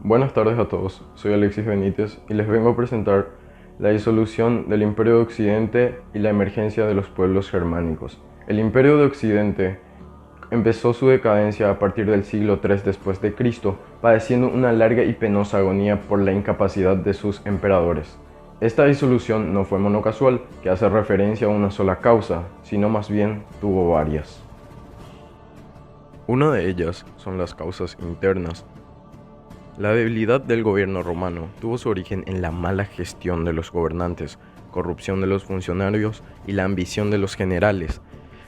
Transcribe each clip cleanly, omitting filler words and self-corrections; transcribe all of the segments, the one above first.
Buenas tardes a todos, soy Alexis Benítez y les vengo a presentar la disolución del Imperio de Occidente y la emergencia de los pueblos germánicos. El Imperio de Occidente empezó su decadencia a partir del siglo III después de Cristo, padeciendo una larga y penosa agonía por la incapacidad de sus emperadores. Esta disolución no fue monocasual, que hace referencia a una sola causa, sino más bien tuvo varias. Una de ellas son las causas internas. La debilidad del gobierno romano tuvo su origen en la mala gestión de los gobernantes, corrupción de los funcionarios y la ambición de los generales,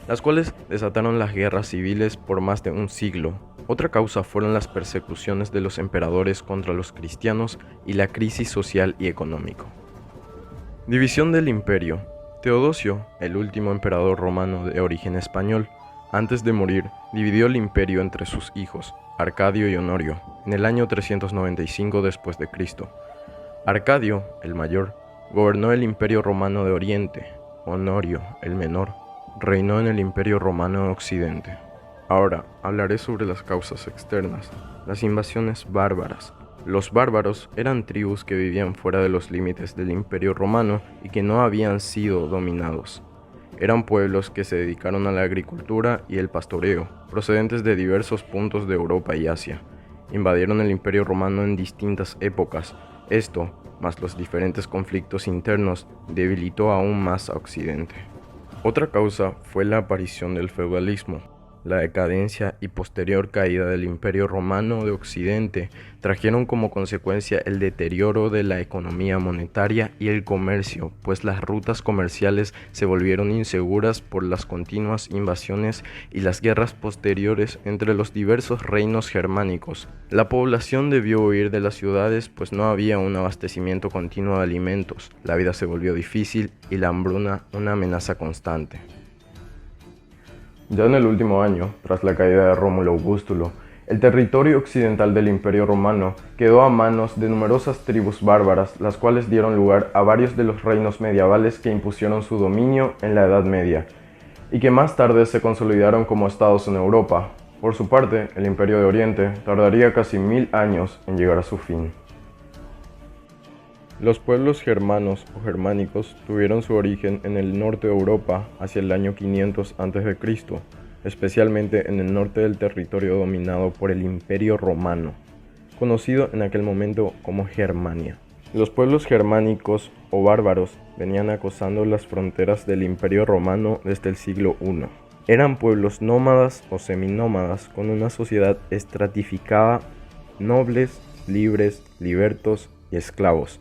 las cuales desataron las guerras civiles por más de un siglo. Otra causa fueron las persecuciones de los emperadores contra los cristianos y la crisis social y económica. División del imperio. Teodosio, el último emperador romano de origen español, antes de morir, dividió el imperio entre sus hijos, Arcadio y Honorio, en el año 395 después de Cristo. Arcadio, el mayor, gobernó el imperio romano de Oriente. Honorio, el menor, reinó en el imperio romano de Occidente. Ahora hablaré sobre las causas externas, las invasiones bárbaras. Los bárbaros eran tribus que vivían fuera de los límites del imperio romano y que no habían sido dominados. Eran pueblos que se dedicaron a la agricultura y el pastoreo, procedentes de diversos puntos de Europa y Asia. Invadieron el imperio romano en distintas épocas. Esto, más los diferentes conflictos internos, debilitó aún más a Occidente. Otra causa fue la aparición del feudalismo. La decadencia y posterior caída del Imperio Romano de Occidente trajeron como consecuencia el deterioro de la economía monetaria y el comercio, pues las rutas comerciales se volvieron inseguras por las continuas invasiones y las guerras posteriores entre los diversos reinos germánicos. La población debió huir de las ciudades, pues no había un abastecimiento continuo de alimentos, la vida se volvió difícil y la hambruna una amenaza constante. Ya en el último año, tras la caída de Rómulo Augustulo, el territorio occidental del Imperio Romano quedó a manos de numerosas tribus bárbaras, las cuales dieron lugar a varios de los reinos medievales que impusieron su dominio en la Edad Media, y que más tarde se consolidaron como estados en Europa. Por su parte, el Imperio de Oriente tardaría casi 1000 años en llegar a su fin. Los pueblos germanos o germánicos tuvieron su origen en el norte de Europa hacia el año 500 a.C., especialmente en el norte del territorio dominado por el Imperio Romano, conocido en aquel momento como Germania. Los pueblos germánicos o bárbaros venían acosando las fronteras del Imperio Romano desde el siglo I. Eran pueblos nómadas o seminómadas con una sociedad estratificada, nobles, libres, libertos y esclavos.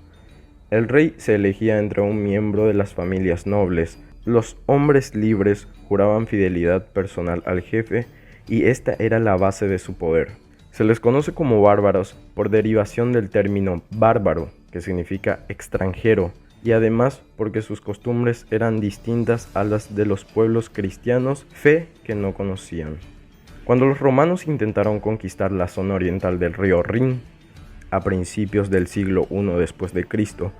El rey se elegía entre un miembro de las familias nobles. Los hombres libres juraban fidelidad personal al jefe y esta era la base de su poder. Se les conoce como bárbaros por derivación del término bárbaro, que significa extranjero, y además porque sus costumbres eran distintas a las de los pueblos cristianos, fe que no conocían. Cuando los romanos intentaron conquistar la zona oriental del río Rin, a principios del siglo I después de Cristo,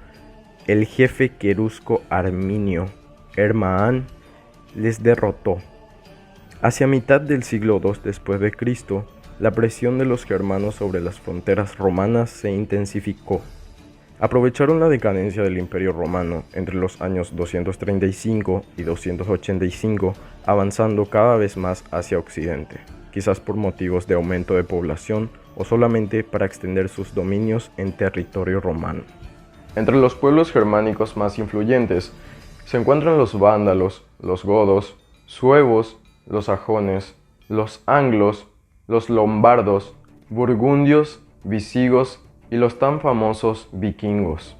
el jefe querusco arminio Hermaán les derrotó. Hacia mitad del siglo II después de Cristo, la presión de los germanos sobre las fronteras romanas se intensificó. Aprovecharon la decadencia del Imperio Romano entre los años 235 y 285, avanzando cada vez más hacia Occidente, quizás por motivos de aumento de población o solamente para extender sus dominios en territorio romano. Entre los pueblos germánicos más influyentes se encuentran los vándalos, los godos, suevos, los sajones, los anglos, los lombardos, burgundios, visigodos y los tan famosos vikingos.